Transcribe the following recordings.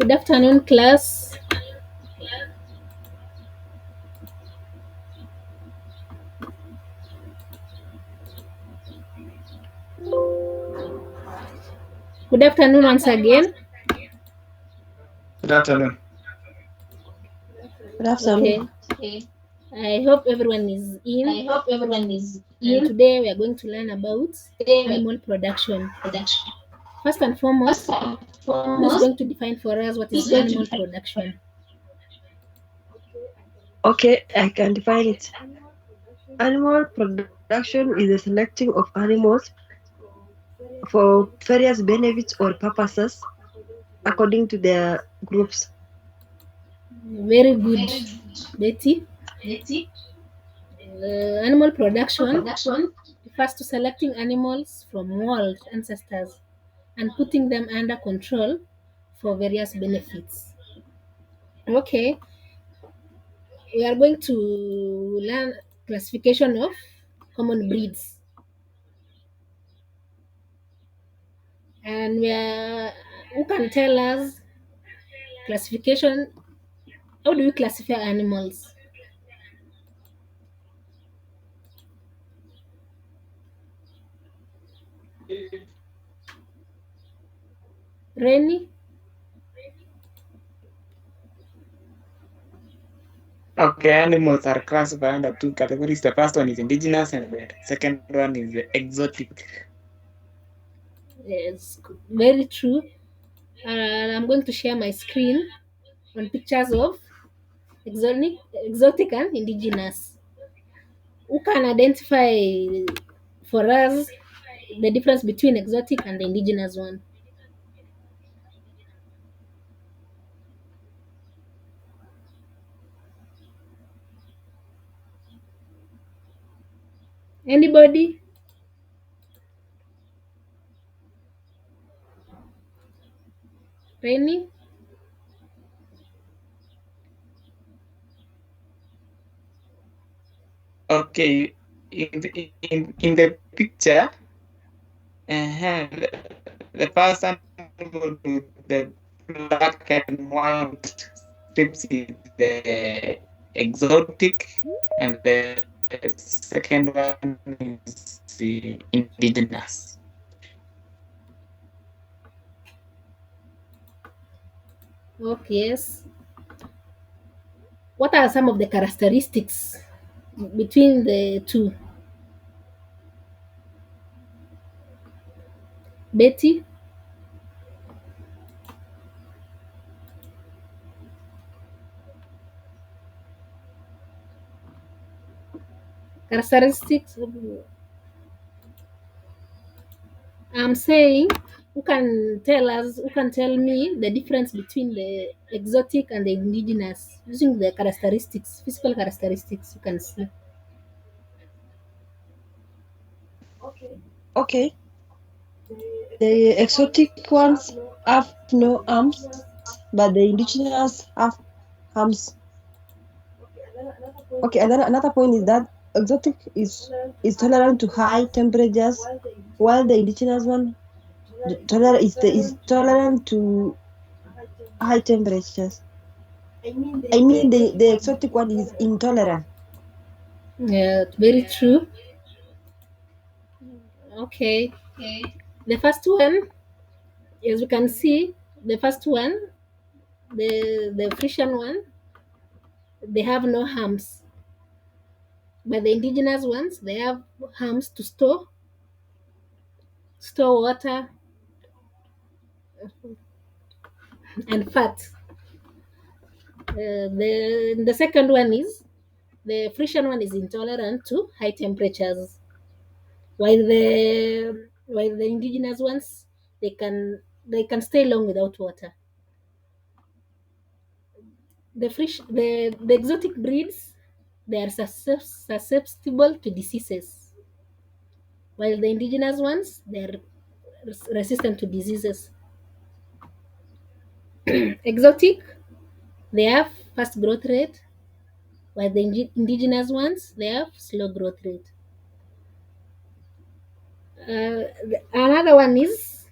Good afternoon, class. Good afternoon once again. Good afternoon. Good afternoon. Okay. I hope everyone is in. And today we are going to learn about animal production. First and foremost, who's going to define for us what is animal production? Okay, I can define it. Animal production is the selecting of animals for various benefits or purposes according to their groups. Very good, Betty. Animal production refers to selecting animals from wild ancestors and putting them under control for various benefits. Okay, we are going to learn classification of common breeds, and who can tell us classification? How do we classify animals? Rainy? Okay, animals are classified under two categories. The first one is indigenous, and the second one is exotic. Yes, very true. I'm going to share my screen on pictures of exotic and indigenous. Who can identify for us the difference between exotic and the indigenous one? Anybody? Rainy? Okay, in the picture, the first animal with the black and white strips is the exotic, and the second one is the indigenous. Okay, yes. What are some of the characteristics between the two? Betty? Characteristics? I'm saying, who can tell me the difference between the exotic and the indigenous using the characteristics, physical characteristics you can see. Okay, the exotic ones have no arms, but the indigenous have arms. Okay, another point is that exotic is tolerant to high temperatures, while the indigenous one is tolerant to high temperatures. I mean, the exotic one is intolerant. Yeah, very true. Okay. The first one, as you can see, the first one, the Frisian one, they have no harms. But the indigenous ones, they have harms to store water and fat. The second one is the Frisian one is intolerant to high temperatures, while the indigenous ones they can stay long without water. The exotic breeds they are susceptible to diseases, while the indigenous ones they are resistant to diseases. Exotic they have fast growth rate, while the indigenous ones they have slow growth rate. Another one is,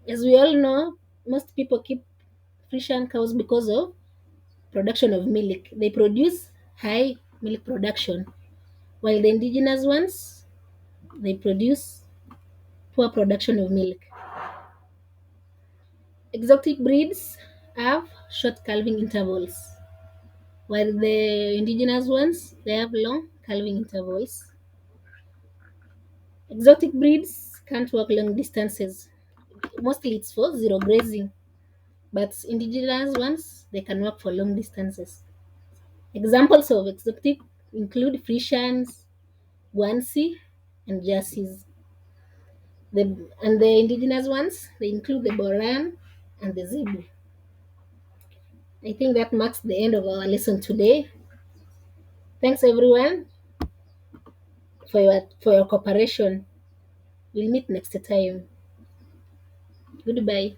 as we all know, most people keep Friesian cows because of production of milk. They produce high milk production, while the indigenous ones, they produce poor production of milk. Exotic breeds have short calving intervals, while the indigenous ones, they have long calving intervals. Exotic breeds can't walk long distances. Mostly it's for zero grazing, but indigenous ones, they can walk for long distances. Examples of exotic include Frisians, Guansi, and Jerseys. And the indigenous ones, they include the Boran and the Zebu. I think that marks the end of our lesson today. Thanks everyone for your cooperation. We'll meet next time. Goodbye.